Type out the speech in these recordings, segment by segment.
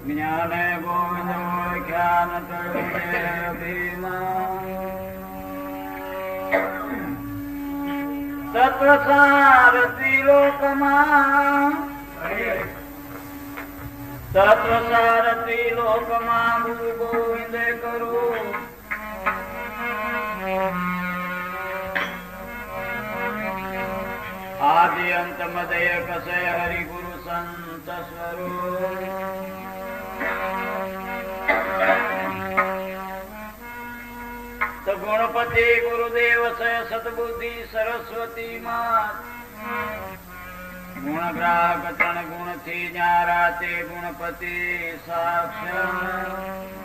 ज्ञान गोविंद ख्यान भीमा तत्वसारथी लोकमा तत्वसारथी लोकमा गुरु गोविंद करो आदि अंत मदय कसय हरि गुरु संत स्वरूप गुणपति गुरुदेव से सतबुद्धि सरस्वती मात गुणग्राहक तण गुण थी न्यारा ते गुणपति साक्षात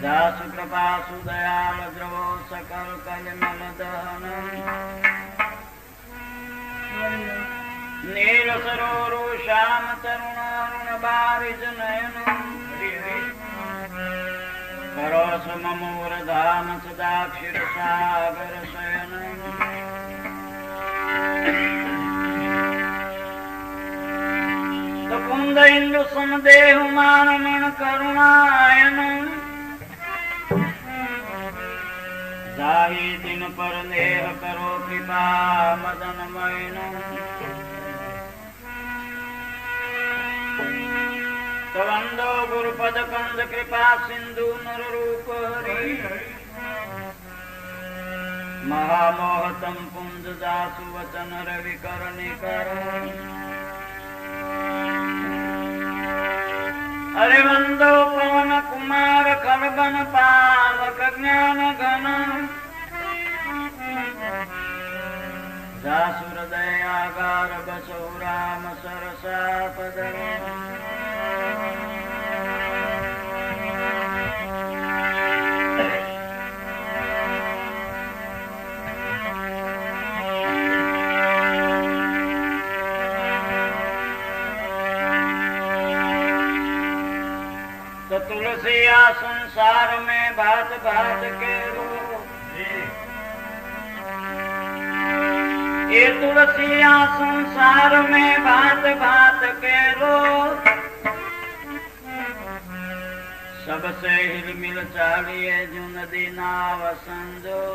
दास कृपा सुदयाल द्रवो सकल कलिमल दहन नील सरोरु श्याम तरुण अरुण बारिज नयन करोस ममूर धाम सदा क्षीर सागर शयन कुंद इंदु समदेहु मानमण करुणायन जाहि दिन पर नेह करो कृपा मदन मैन तवंदो गुरुपद कंद कृपा सिंधु नर रूप हरि महामोहतम पुंज दासु वचन रवि करनि कर अरे वंदो पवन कुमार खलबन पावक ज्ञान घन दासु हृदयागार बसो राम सरसा पदर तुलसिया संसार में भात भात के रोग ये तुलसिया संसार में भात भात के रोग सबसे हिल मिल चालिए जो नदी नाव संजो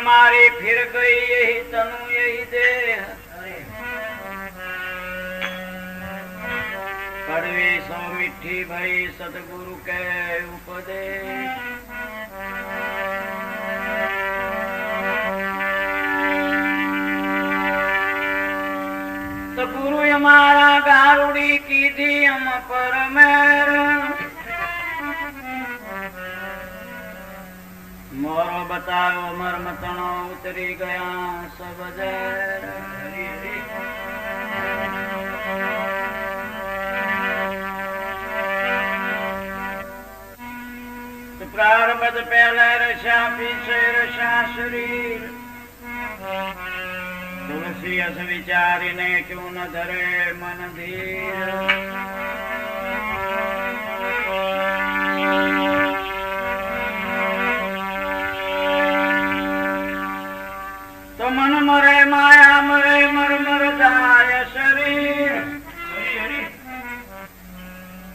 हमारी फिर गई यही तनु यही देह, कड़वी सो मिठी भई सतगुरु के उपदेश। तो गुरु हमारा गारुड़ी की थी हम पर मेर, मोरो बताओ मर्म तणो उतरी गया सब जर। तो प्रारंभ पहले रशा पीछे रशा शरीर, तुलसी अस विचारी ने क्यों न धरे मन धीर। तो मन मरे माया मरे मर मर जाय शरीर,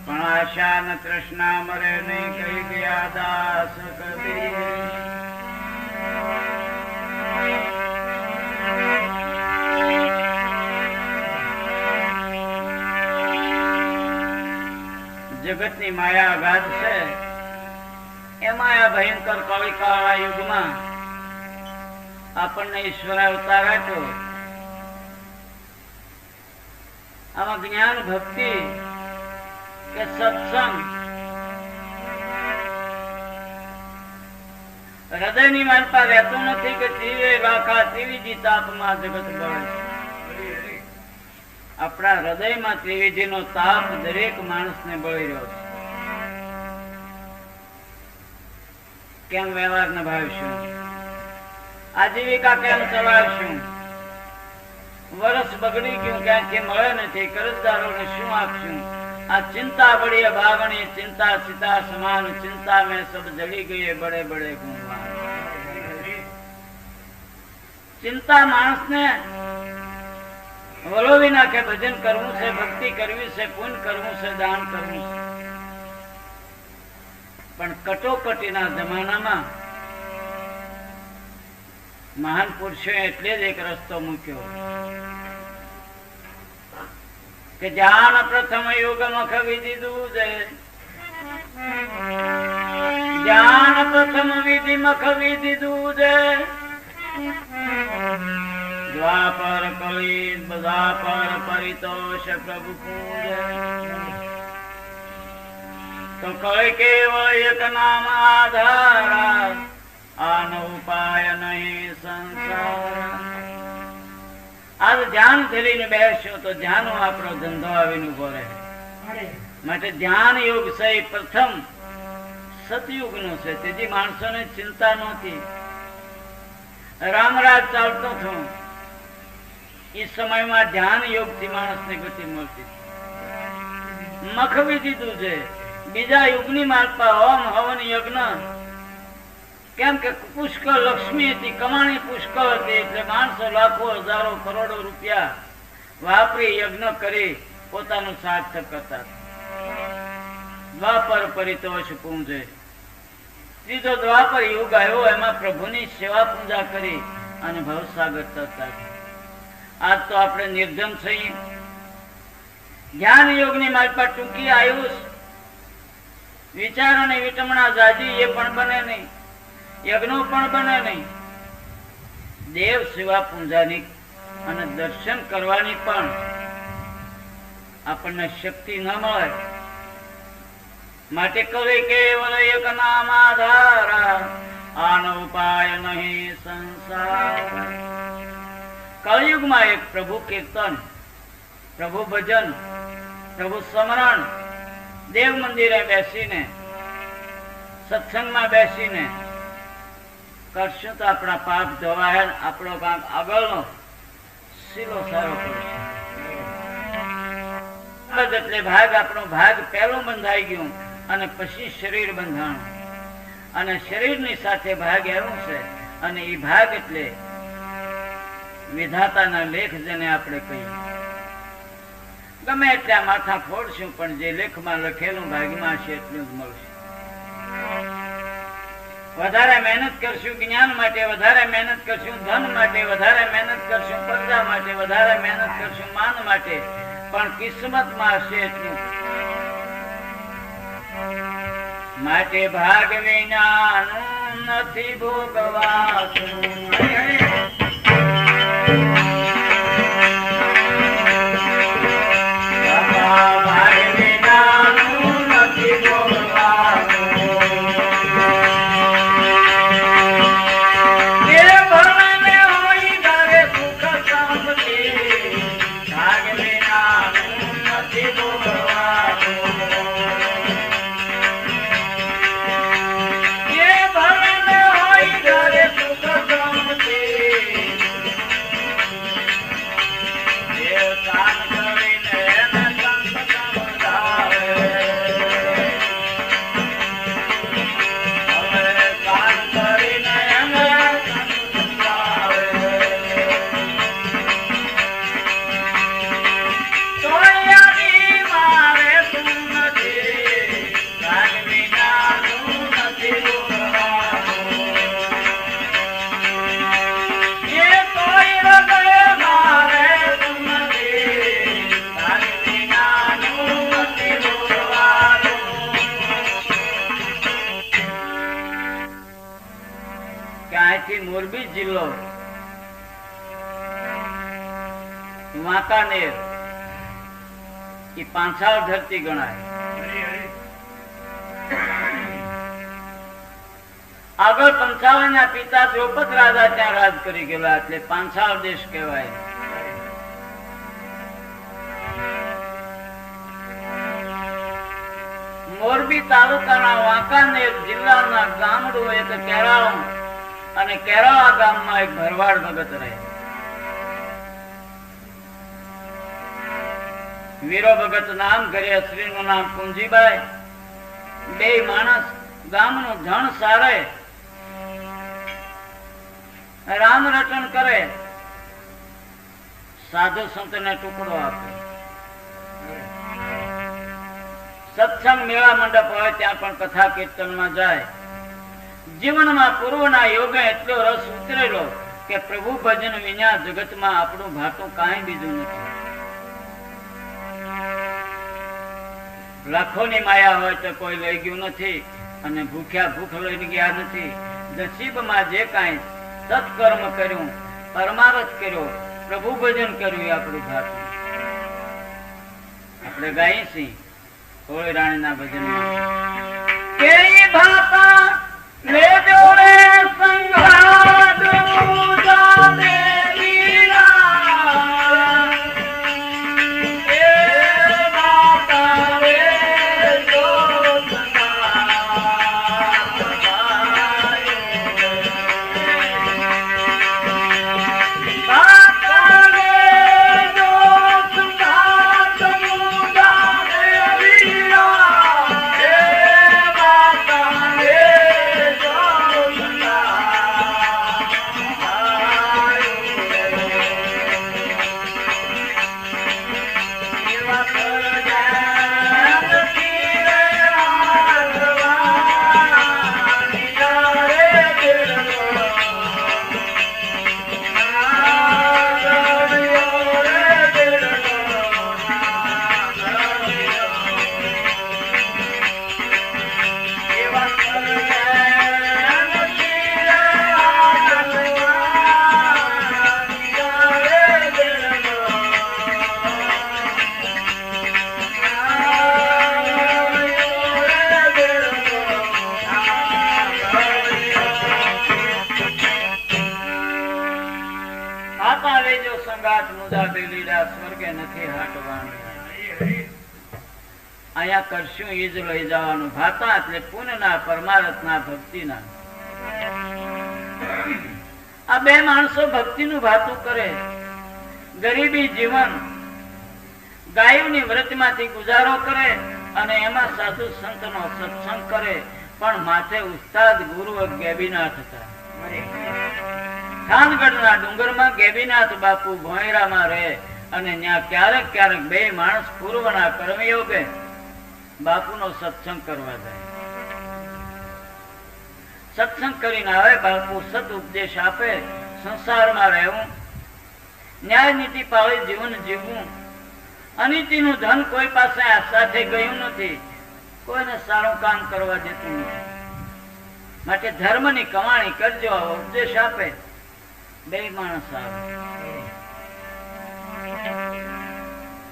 पण आशा न तृष्णा मरे नहीं कही गया दास कबीर। जगतनी माया अगाध છે, એ માયા ભયંકર કલિકાળા યુગમાં આપણને ઈશ્વર અવતાર આપ્યો। આમાં જ્ઞાન ભક્તિ કે સત્સંગ હૃદયની માલપા રહેતું નથી કે જીવે રાખા ત્રિવિધિ તાપમાં જગત બળે। આપણા હૃદયમાં ત્રિવિધિનો તાપ દરેક માણસને બળી રહ્યો છે। કેમ વ્યવહાર નિભાવશું, આજીવિકા કેમ ચલાવશું, વર્ષ બગડી ગયું ક્યાંથી મળે નથી, કરજદારોને શું આપશું। આ ચિંતા બળી ભાગણી चिंता सीता समान, चिंता में सब जली गए बड़े बड़े गुणवान। चिंता मानस ने वलोवी नाखे भजन करवू से, भक्ति करवी से, पुण्य करवू से, दान करवू से। पण कटोकटीना जमानामां महान पुरुषोए एटले ज एक रस्तो मूक्यो के ज्ञान प्रथम युग मख विधि दूजे, ज्ञान प्रथम विधि मख विधि दूजे। द्वापर कली द्वापर परितोष प्रभु पूजे। तो कल केवल एक नाम आधारा, आन उपाय नहीं संसार। आज ध्यान धरीने બેસશો તો ધ્યાનનો આપણો ધંધો આવીને ઉભો રહે। માટે ધ્યાન યોગ છે પ્રથમ સતયુગનો છે, તેથી માણસોને ચિંતા નહોતી। રામરાજ ચાલતો હતો એ સમયમાં ધ્યાન યોગથી માણસને ગતિ મળતી। મખવી દીધું છે બીજા યુગની માલપા હોમ હવન યજ્ઞ, કેમ કે પુષ્કળ લક્ષ્મી હતી, કમાણી પુષ્કળ હતી, એટલે માણસો લાખો હજારો કરોડો રૂપિયા વાપરી યજ્ઞ કરી પોતાનું સાર્થક કરતા। દ્વાપર પરિતોષ પૂંજે, ત્રીજો દ્વાપર યુગ આવ્યો, એમાં પ્રભુની સેવા પૂજા કરી અને ભવસાગર તરતા। आज तो આપણે નિર્ધન થઈ। જ્ઞાન યોગની માલપા ટૂંકી આયુષ, વિચાર અને વિટમણા જાજી એ પણ બને નહીં, યજ્ઞો પણ બને નહીં। દેવ સેવા પૂજાની અને દર્શન કરવાની પણ આપણને શક્તિ ન મળે। માટે કહે કેવલ એક નામ આધારા, આનો ઉપાય નહીં સંસાર। कलयुग में एक प्रभु कीर्तन, प्रभु भजन, प्रभु स्मरण, देव मंदिरे बेसीने सत्संग में बेसीने करशुं तो अपना पाप धोवाय, आपणो काम आगळनो सीलो सारो पड़शे। એટલે ભાગ આપણો ભાગ પહેલો બંધાઈ ગયો અને પછી શરીર બંધાણું, અને શરીરની સાથે ભાગ એવું છે, અને એ ભાગ એટલે વિધાતાના લેખ જેને આપણે કહીએ। ગમે એટલા માથા ફોડશું પણ જે લેખમાં લખેલું ભાગમાં છે એટલું જ મળશે। વધારે મહેનત કરશું જ્ઞાન માટે, વધારે મહેનત કરશું ધન માટે, વધારે મહેનત કરશું પ્રજા માટે, વધારે મહેનત કરશું માન માટે, પણ કિસ્મતમાં હશે એટલું. માટે ભાગ વિનાનું નથી ભોગવાતું. મોરબી જિલ્લો વાંકાનેર એ પાંચાળ ધરતી ગણાય. આગળ પંચાવન ના પિતા દ્રૌપદ રાજા ત્યાં રાજ કરી ગયેલા એટલે પાંચાળ દેશ કહેવાય. મોરબી તાલુકાના વાંકાનેર જિલ્લાના ગામડું એક કેરાળું અને કેરાળા ગામમાં એક ભરવાડ ભગત રહે. વીરો ભગત નામ, ઘરે શ્રીનું નામ કુંજીબાઈ. બે માણસ ગામનું ધણ સારે, રામ રટણ કરે, સાધુ સંતને ટુકડો આપે. સત્સંગ મેળા મંડપ હોય ત્યાં પણ કથા કીર્તનમાં જાય. જીવનમાં પૂર્વના યોગે એટલો રસ ઉતરેલો કે પ્રભુ ભજન વિના જગતમાં આપણું ભાતું કાંઈ બીજું નથી. લાખોની માયા હોય તો કોઈ લઈ ગયું નથી અને ભૂખ્યા ભૂખ લઈ ગયા નથી. નસીબમાં જે કાંઈ સત્કર્મ કર્યું, પરમારથ કર્યો, પ્રભુ ભજન કર્યું એ આપણું ભાતું. આપણે ગાઈએ છીએ હોળી રાણીના ભજનમાં કે ભાતા લે જોડે સંઘાત પૂજા દેવીરા એ માતા રે અહીંયા કરશું એ જ લઈ જવાનું. ભાતા એટલે પુણ્યના, પરમારથના, ભક્તિના. આ બે માણસો ભક્તિનું ભાતું કરે. ગરીબી જીવન ગાયોની વ્રતમાંથી ગુજારો કરે અને એમાં સાધુ સંતનો સત્સંગ કરે. પણ માથે ઉસ્તાદ ગુરુ ગેબીનાથ હતા. થાનગઢના ડુંગરમાં ગેબીનાથ બાપુ ભોંયરામાં રહે અને ત્યાં ક્યારેક ક્યારેક બે માણસ પૂર્વના કર્મયોગે બાપુનો સત્સંગ કરવા જાય. સત્સંગ કરીને આવે, બાપુ સત ઉપદેશ આપે, સંસારમાં રહેવું, ન્યાય નીતિ પાળી જીવન જીવવું. અનીતિનું ધન કોઈ પાસે સાથે ગયું નથી, કોઈને સારું કામ કરવા દેતું નથી. માટે ધર્મની કમાણી કરજો, ઉપદેશ આપે. બે માણસ આવે.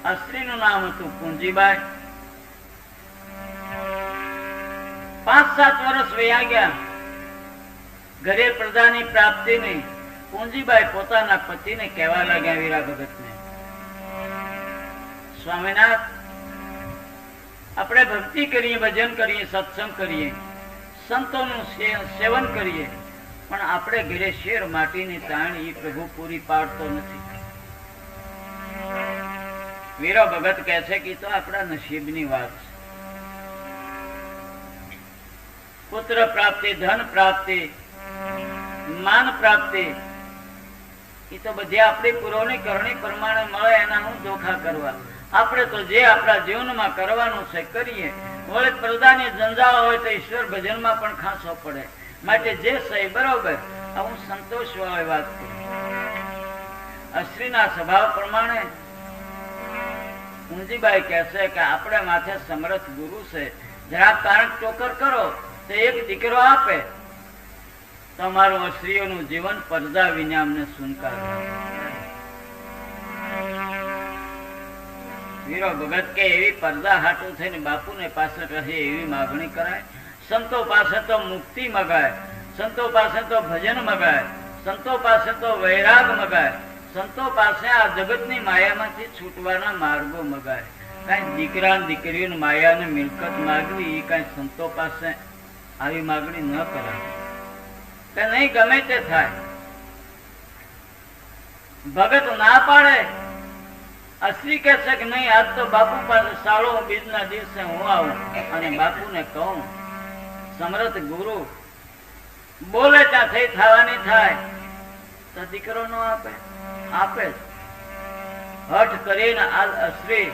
આ સ્ત્રીનું નામ હતું પૂંજીબાઈ. 5-7 વર્ષ વયા ગયા, ઘરે પ્રજાની પ્રાપ્તિ નહીં. પૂંજીબાઈ પોતાના પતિને કહેવા લાગ્યા, વીરા ભગતને, સ્વામિનાથ, આપણે ભક્તિ કરીએ, ભજન કરીએ, સત્સંગ કરીએ, સંતોનું સેવન કરીએ, પણ આપણે ઘરે શેર માટીની તાણી પ્રભુ પૂરી પાડતો નથી. વીરો ભગત કહે છે કે તો આપણા નસીબની વાત છે. પુત્ર પ્રાપ્તિ, ધન પ્રાપ્તિ, માન પ્રાપ્તિ, એ તો બધી આપણી પુરોની કરણી પ્રમાણે મળે, એના હું ધોખા કરવા. આપણે તો જે આપણા જીવનમાં કરવાનું છે કરીએ. વળે પ્રજાની જંજાળ હોય તો ઈશ્વર ભજનમાં પણ ખાસો પડે. માટે જે સહી બરોબર. હું સંતોષ વાળી વાત કરું. અશ્રીના સ્વભાવ પ્રમાણે પૂંજીબાઈ કહે છે કે આપણે માથે સમર્થ ગુરુ છે, જરા કારણ ચોકર કરો તો એક દીકરો આપે તો અમારું અશ્રીઓનું જીવન પરદા વિના અમને સુનકાર. વીરો ભગત કે એવી પડદા હાટું થઈને બાપુને પાસે રહે એવી માગણી કરાય. સંતો પાસે તો મુક્તિ મગાય, સંતો પાસે તો ભજન મગાય, સંતો પાસે તો વૈરાગ મગાય, સંતો પાસે આ જગતની માયામાંથી છૂટવાના માર્ગો મગાય. કઈ દીકરા દીકરીઓની માયાને મિલકત માગવી એ કઈ સંતો પાસે આવી માગણી ન કરાય. કે નહીં ગમે તે થાય. ભગત ના પાડે. અશ્રી કહે છે કે નહીં, આજ તો બાપુ પાસે સાળો બીજના દિવસે હું આવું અને બાપુને કહું, સમર્થ ગુરુ બોલે ત્યાં થઈ થવાની થાય. તો દીકરો નો આપે, આપે હઠ કરીને આ અશ્રી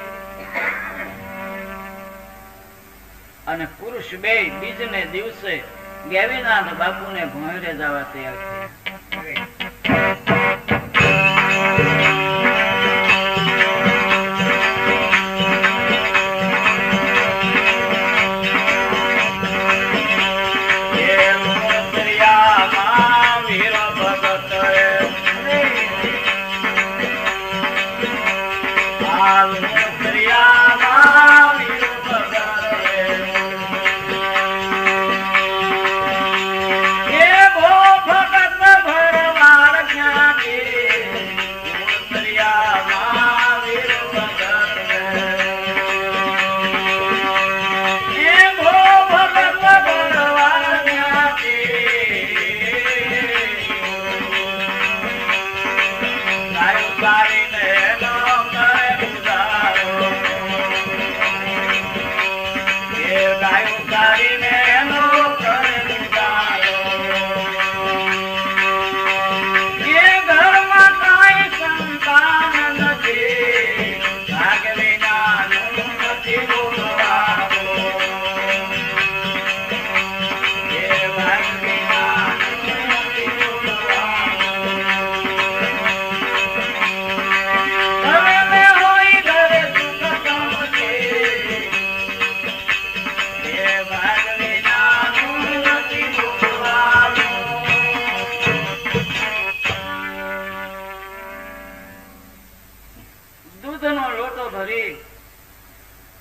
અને પુરુષ બે બીજને દિવસે ગેવીનાથ બાપુને ભોંયરે જવા તૈયાર થયા.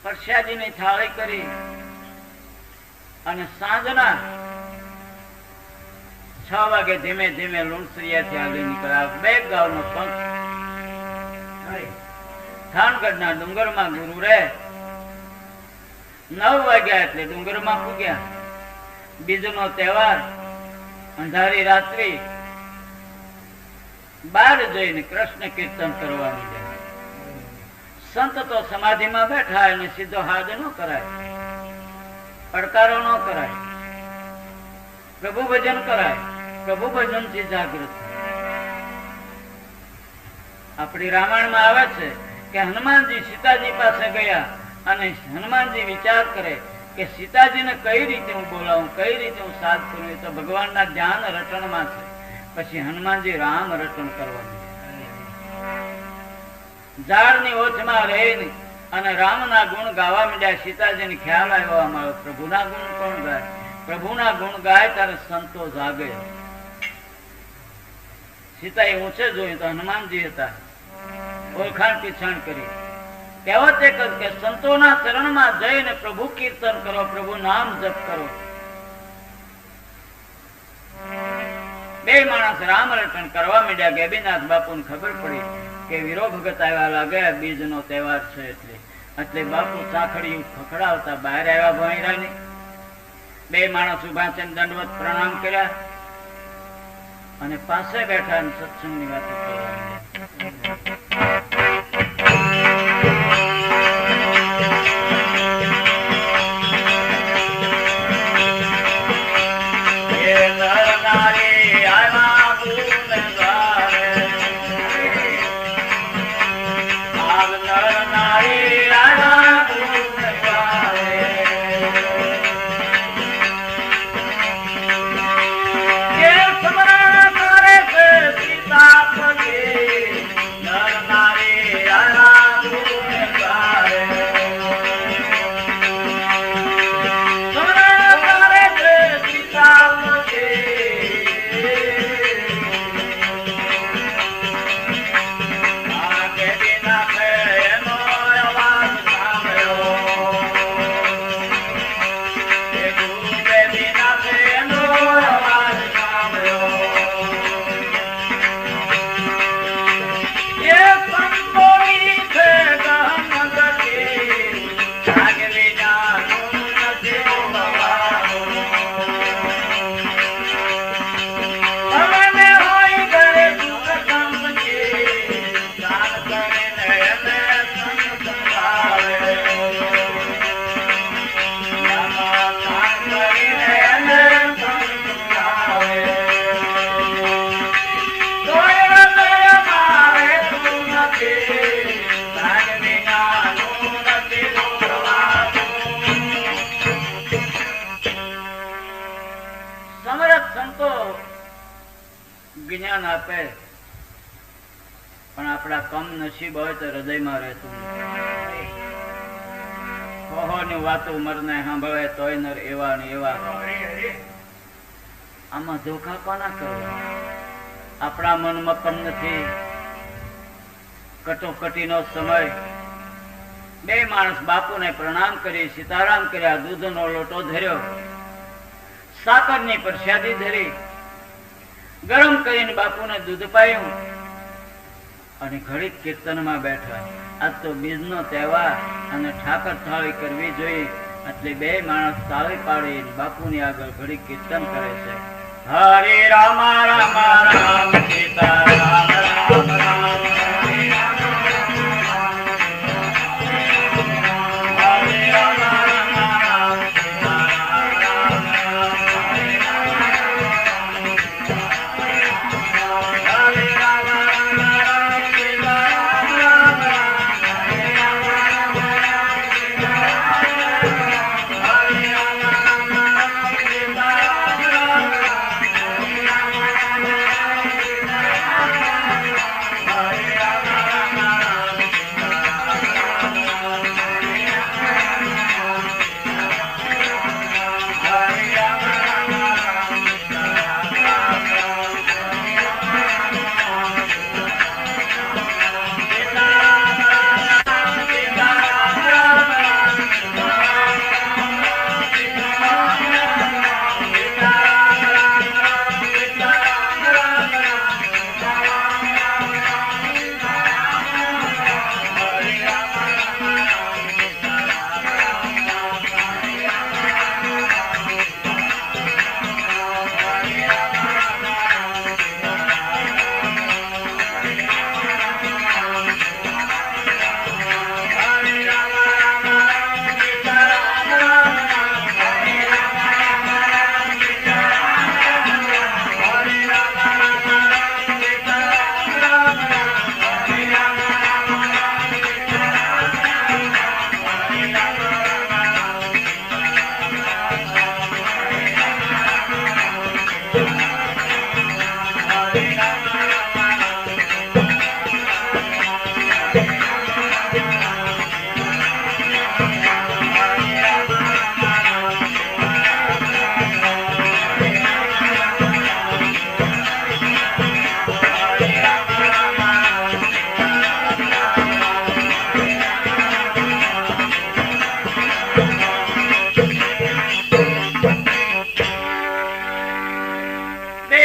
પરસાદીની થાળી કરી અને સાંજના 6 વાગે ધીમે ધીમે લુણસરિયાથી આગળ નીકળ્યા. બે ગામનો પંથ થાનગઢના ડુંગરમાં ગુરુ રહે. 9 વાગ્યા એટલે ડુંગરમાં પૂગ્યા. બીજનો તહેવાર, અંધારી રાત્રિ. બહાર જઈને કૃષ્ણ કીર્તન કરવા માંડ્યા. સંત તો સમાધિમાં બેઠા, એને સીધો હાથ ન કરાય, પડકારો ન કરાય, પ્રભુ ભજન કરાય. પ્રભુ ભજન થી જાગૃત. આપણી રામાયણમાં આવે છે કે હનુમાનજી સીતાજી પાસે ગયા અને હનુમાનજી વિચાર કરે કે સીતાજીને કઈ રીતે હું બોલાવું, કઈ રીતે હું સાથ કરું, એ તો ભગવાનના ધ્યાન રટણમાં છે. પછી હનુમાનજી રામ રટણ કરવાનું, ઝાડની ઓછમાં રહીને અને રામના ગુણ ગાવા માંડ્યા. સીતાજીને ખ્યાલ આવ્યો અમારો પ્રભુના ગુણ કોણ ગાય, પ્રભુના ગુણ ગાય ત્યારે સંતો જાગે. સીતાએ ઊંચે જોયું તો હનુમાનજી હતા. ઓળખાણ પીછાણ કરી. કહેવત એક જ કે સંતોના ચરણમાં જઈને પ્રભુ કીર્તન કરો, પ્રભુ નામ જપ કરો. બે માણસ રામ રટણ કરવા માંડ્યા. ગેબીનાથ બાપુને ખબર પડી કે વીરો ભગત આવ્યા લાગે, બીજનો તહેવાર છે એટલે બાપુ ચાખડીયું ખખડાવતા બહાર આવ્યા. ભોંયરાની બે માણસ ઉભા છે, દંડવત પ્રણામ કર્યા અને પાસે બેઠા સત્સંગની વાતો કરવા જ્ઞાન આપે, પણ આપણા કમ નસીબ હોય તો હૃદયમાં રહેતું ની વાતો મરને સાંભળે તોય નર એવા ને એવા. આમાં ધોખા કોના કરવા? આપણા મનમાં પણ નથી. કટોકટીનો સમય. બે માણસ બાપુને પ્રણામ કરી, સીતારામ કર્યા, દૂધનો લોટો ધર્યો, સાકરની પ્રસાદી ધરી, ગરમ કરીને બાપુને દૂધ પાયું અને ઘડીક કીર્તનમાં બેઠા. આજ તો બીજનો તહેવાર અને ઠાકર થાળી કરવી જોઈએ એટલે બે માણસ તાળી પાડી બાપુની આગળ ઘડીક કીર્તન કરે છે. હરે રામ રામ રામ સીતા રામ રામ રામ.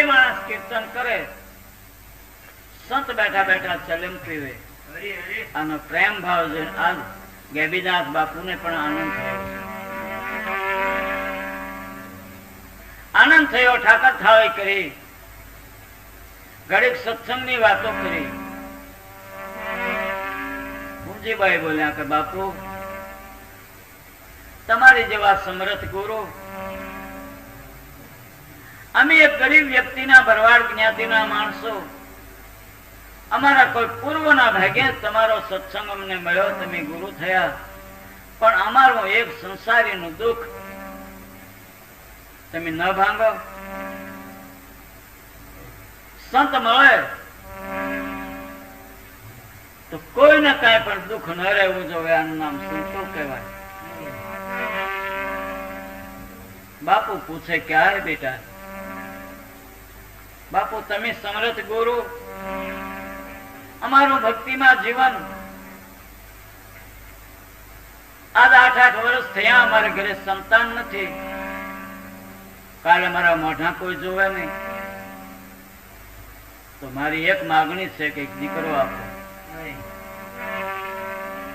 માણસ કીર્તન કરે, સંત બેઠા બેઠા ચલમ પીવે, આનો પ્રેમ ભાવ છે. આજ ગેબીનાથ બાપુને પણ આનંદ થયો. આનંદ થયો. ઠાકર થાળી કરી, ઘડીક સત્સંગની વાતો કરી. મુંજીભાઈ બોલ્યા કે બાપુ, તમારી જેવા સમર્થ ગુરુ, અમે એક ગરીબ વ્યક્તિના ભરવાડ જ્ઞાતિના માણસો, અમારા કોઈ પૂર્વના ભાગ્યે તમારો સત્સંગ અમને મળ્યો, તમે ગુરુ થયા, પણ અમારું એક સંસારીનું દુઃખ તમે ન ભાંગો. સંત મળે તો કોઈને કઈ પણ દુઃખ ન રહેવું જોઈએ. આનું નામ સંતો કહેવાય. બાપુ પૂછે ક્યારે બેટા? બાપુ તમે સમર્થ ગુરુ, અમારું ભક્તિમાં જીવન આજ 8 વર્ષ થયા, અમારે ઘરે સંતાન નથી. કાલે મારા મોઢા કોઈ જોવે નહીં, તો મારી એક માગણી છે કે દીકરો આપો.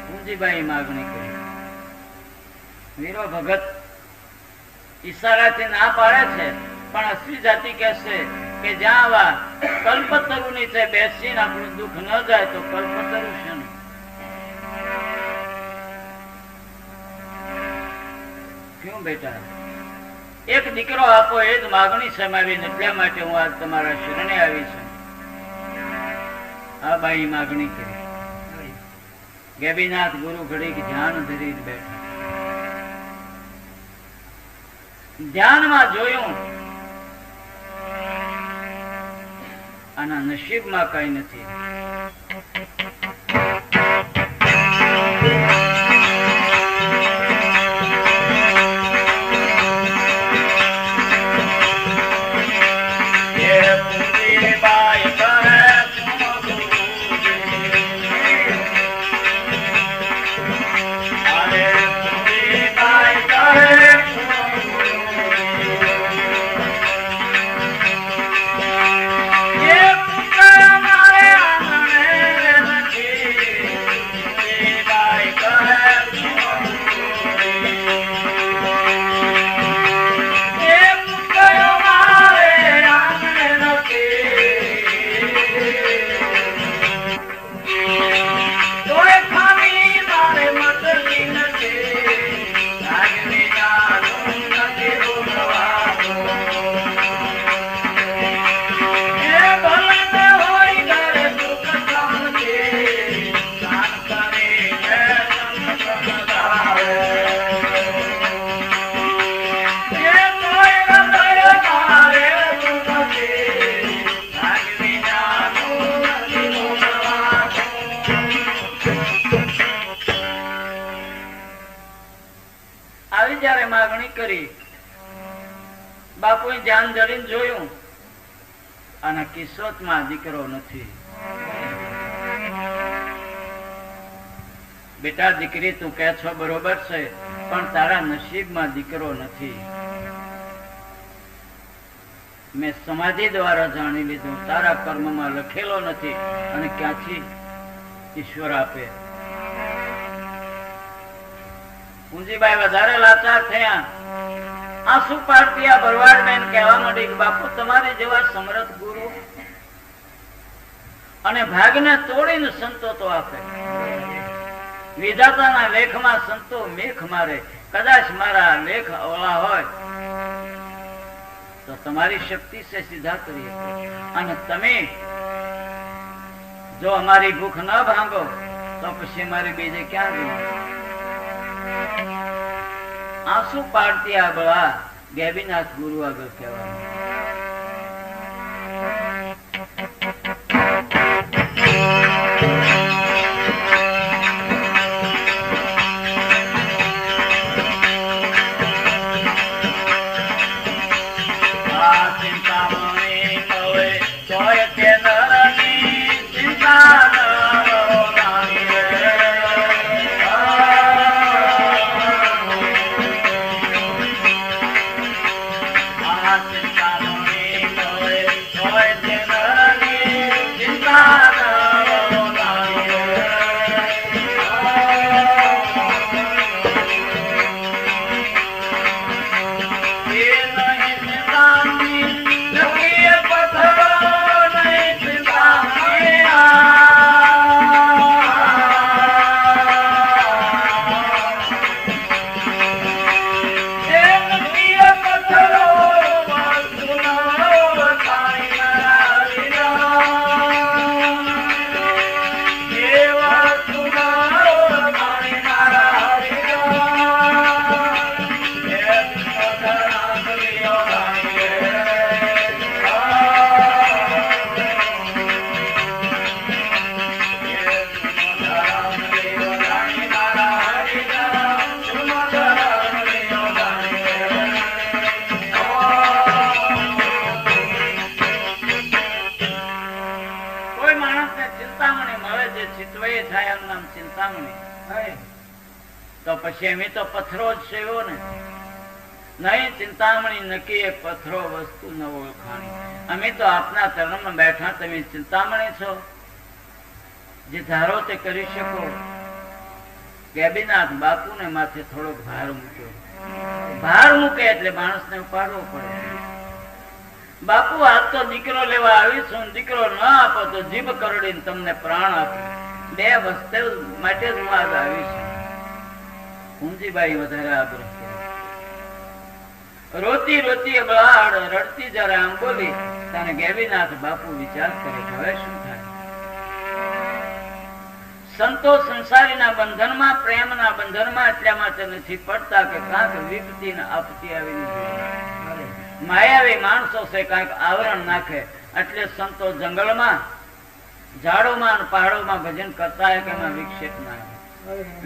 પૂંજીભાઈ માગણી કરી. વીરો ભગત ઈશારાથી ના પાડે છે, પણ અસલી જાતિ કહેશે કે જ્યાં આવા કલ્પતરુ નીચે બેસીને આપણું દુઃખ ન જાય તો કલ્પતરુ છે ને. ક્યું બેટા? એક દીકરો આપો, એ જ માગણી છે મારી. એટલા માટે હું આજ તમારા શરણે આવી છું. આ બાઈ માગણી કરી. ગેબીનાથ ગુરુ ઘડીક ધ્યાન ધરી બેઠા. ધ્યાનમાં જોયું, આના નસીબમાં કઈ નથી. માગણી કરી. બાપુએ ધ્યાન ધરીને જોયું, આના કિસ્મતમાં દીકરો નથી. બેટા દીકરી, તું કહે છો બરોબર છે, પણ તારા નસીબમાં દીકરો નથી. મેં સમાધિ દ્વારા જાણી લીધું, તારા કર્મમાં લખેલો નથી. અને ક્યાંથી ઈશ્વર આપે? પૂંજીભાઈ વધારે લાચાર થયા. આંસુ પાડતી આ ભરવાડ બેન કહેવા માંડી કે બાપુ, તમારી જેવા સમર્થ ગુરુ અને ભાગને તોડીને સંતો તો આપે. વિધાતાના લેખમાં સંતો મેખ મારે. કદાચ મારા લેખ અવળા હોય તો તમારી શક્તિ છે સીધા કરીએ. અને તમે જો અમારી ભૂખ ન ભાંગો તો પછી મારી બીજે ક્યાં ગયું? આંસુ પાડતી આ બળા ગેબીનાથ ગુરુ આગળ કહેવાનું. મંદિરે થાય એમ નામ ચિંતામણી. તો પછી અમે તો પથ્થરો જ સેવો ને નહીં. ચિંતામણી નક્કી એ પથ્થરો વસ્તુ ન ઓળખાણી. અમે તો આપના ચરણમાં બેઠા, તમે ચિંતામણી છો. જે ધારો તે કરી શકો. ગેબીનાથ બાપુને માથે થોડોક ભાર મૂક્યો. ભાર મૂકે એટલે માણસને ઉપાડવો પડે. બાપુ આજ તો દીકરો લેવા આવીશું, દીકરો ન આપો તો જીભ કરડીને તમને પ્રાણ આપે. બે વસ્તુ માટે જ હું આજ આવીશું. કુંજીબાઈ વધારે આગ્રહ રોતી રોતી બહાર રડતી જયારે આમ બોલી ત્યારે ગેબીનાથ બાપુ વિચાર કરે કે હવે શું થાય. સંતો સંસારીના બંધનમાં, પ્રેમના બંધનમાં એટલા માટે નથી પડતા કે કાંક વિપત્તિ ને આપત્તિ આવીને માયાવી માણસો છે, કાંઈક આવરણ નાખે. એટલે સંતો જંગલમાં, ઝાડોમાં અને પહાડોમાં ભજન કરતા હોય કે એમાં વિક્ષેપ ના.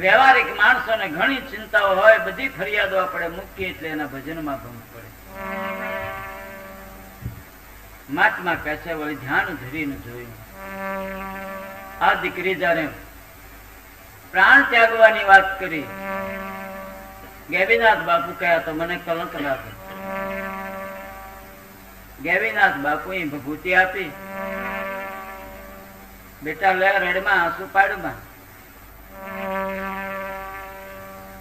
વ્યવહારિક માણસોને ઘણી ચિંતાઓ હોય, બધી ફરિયાદો આપણે મૂકીએ એટલે એના ભજનમાં ભંગ પડે. મહાત્મા કહે છે વળી ધ્યાન ધરીને જોયું. આ દીકરી જયારે પ્રાણ ત્યાગવાની વાત કરી, ગેબીનાથ બાપુ કહ્યા તો મને કલંક લાગે. ગેબીનાથ બાપુ ભભૂતિ આપી, બેટા લે રડમાં આંસુ પાડમાં,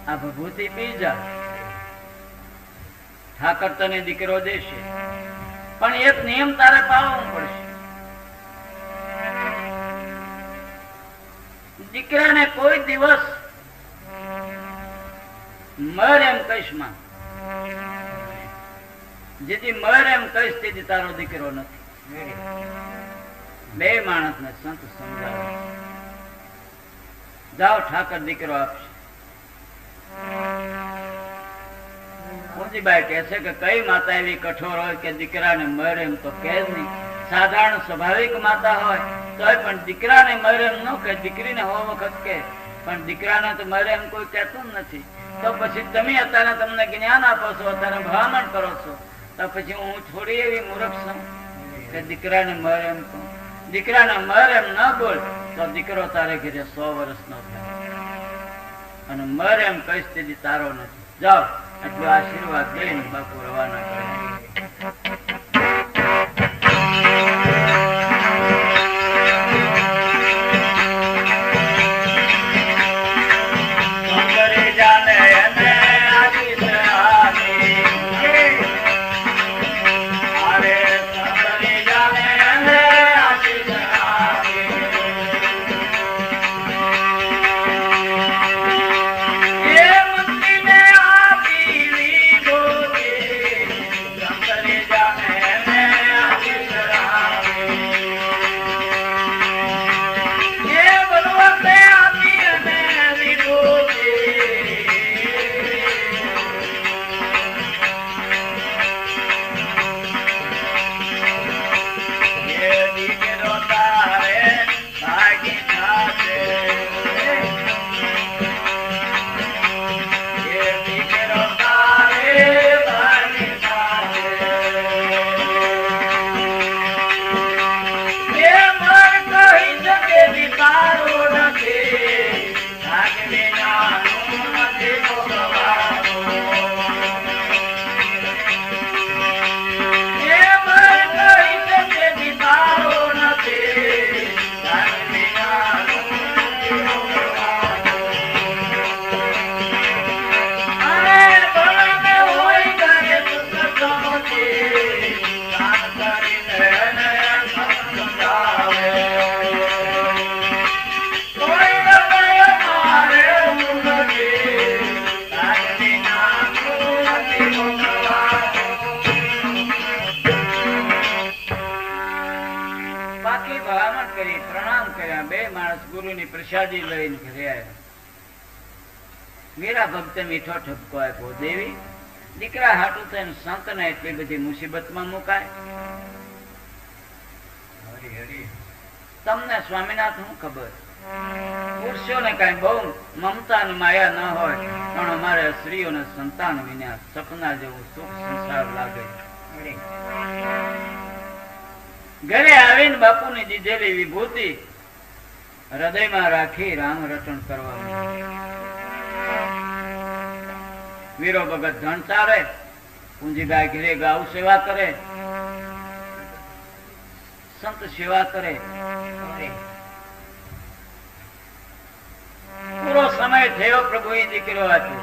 આ ભભૂતિ પી જા, ઠાકર તને દીકરો દેશે, પણ એક નિયમ તારે પાળવો પડશે. દીકરાને કોઈ દિવસ મર એમ કહીશ માં, જેથી મર એમ કહીશ તેથી તારો દીકરો નથી. બે માણસ ને સંત સમજાવે, જાઓ ઠાકર દીકરો આપશે. પૂંજીબાઈ કહે છે કે કઈ માતા એવી કઠોર હોય કે દીકરાને મર એમ તો કે જ નહીં. સાધારણ સ્વાભાવિક માતા હોય તોય પણ દીકરાને મરે એમ ન કે, દીકરીને હો વખત કે, પણ દીકરાને તો મરે એમ કોઈ કહેતું નથી. તો પછી તમે અત્યારે તમને જ્ઞાન આપો છો, અત્યારે ભલામણ કરો છો, તો પછી હું થોડી એવી મૂર્ખ છું કે દીકરાને મરે એમ કહું. દીકરાને મરે એમ ન બોલ તો દીકરો તારે ઘરે 100 વર્ષનો થાય, અને મરે એમ કહીશ તેથી તારો નથી. જાઓ એટલો આશીર્વાદ દઈને બાપુ રવાના કરે. પ્રસાદી લઈને ઘરે આવ્યા. મીરા ભક્તે મીઠો ઠપકો આપ્યો, દેવી દીકરા હાટું થઈને સંતને એટલી બધી મુસીબતમાં મુકાય? તમને સ્વામિનાથ શું ખબર, પુરુષોને કઈ બહુ મમતા અને માયા ન હોય, પણ અમારે સ્ત્રીઓને સંતાન વિના સપના જેવું સુખ સંસાર લાગે. ઘરે આવીને બાપુની દીધેલી વિભૂતિ હૃદયમાં રાખી રામ રટણ કરવા. વીરો ભગત ધન ચારે, પૂંજીભાઈ ઘરે ગાઉ સેવા કરે, સંત સેવા કરે. પૂરો સમય થયો, પ્રભુ એ દીકરો હતો.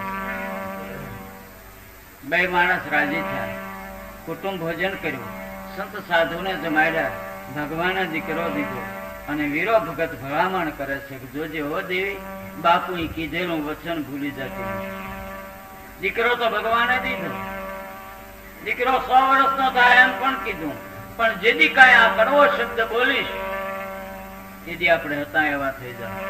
બે માણસ રાજી થયા, કુટુંબ ભોજન કર્યું, સંત સાધુને જમાડ્યા, ભગવાને દીકરો દીધો. અને વીરો ભગત ભલામણ કરે છે કે જોજે હો દેવી, બાપુ કીધેલું વચન ભૂલી જતી. દીકરો તો ભગવાને દીધો. દીકરો 100 વર્ષનો થાય એમ પણ કીધું, પણ જેદી કાંઈ આ કડવો શબ્દ બોલીશ તેથી આપણે હતા એવા થઈ જાય.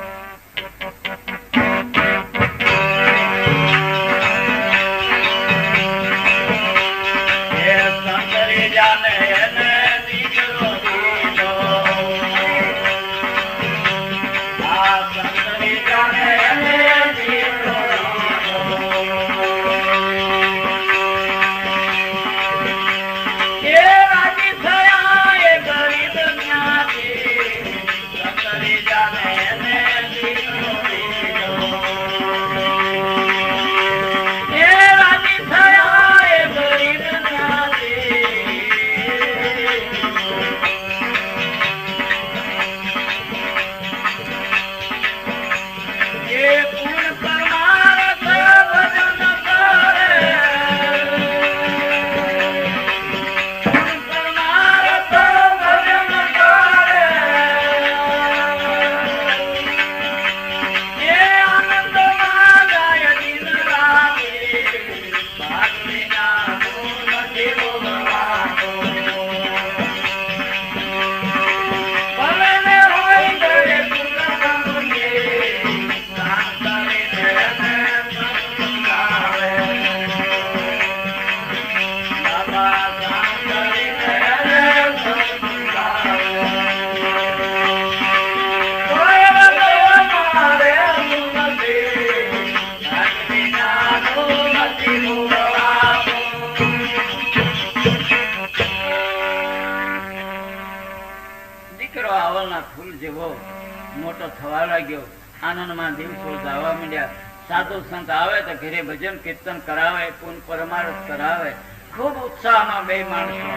મોટો થવા લાગ્યો. આનંદમાં દિવસો જવા માંડ્યા. સાધુ સંત આવે તો ઘરે ભજન કીર્તન કરાવે, પૂન પરમાર્થ કરાવે. ખૂબ ઉત્સાહમાં બે માણસો.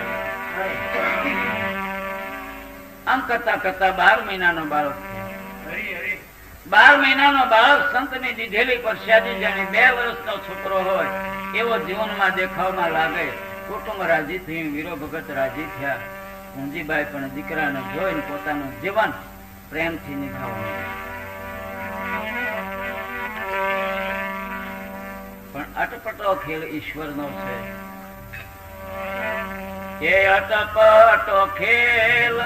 આમ કરતા કરતા 12 મહિનાનો બાળક. 12 મહિનાનો બાળક સંતની દીધેલી પ્રસાદી જાણે 2 વર્ષનો છોકરો હોય એવો જીવનમાં દેખાવમાં લાગે. કુટુંબ રાજી થયું, વીરો ભગત રાજી થયા. પૂંજીબાઈ પણ દીકરાને જોઈને પોતાનું જીવન પ્રેમથી નિભાવવાનું. પણ અટપટો ખેલ ઈશ્વરનો છે. એ અટપટો ખેલ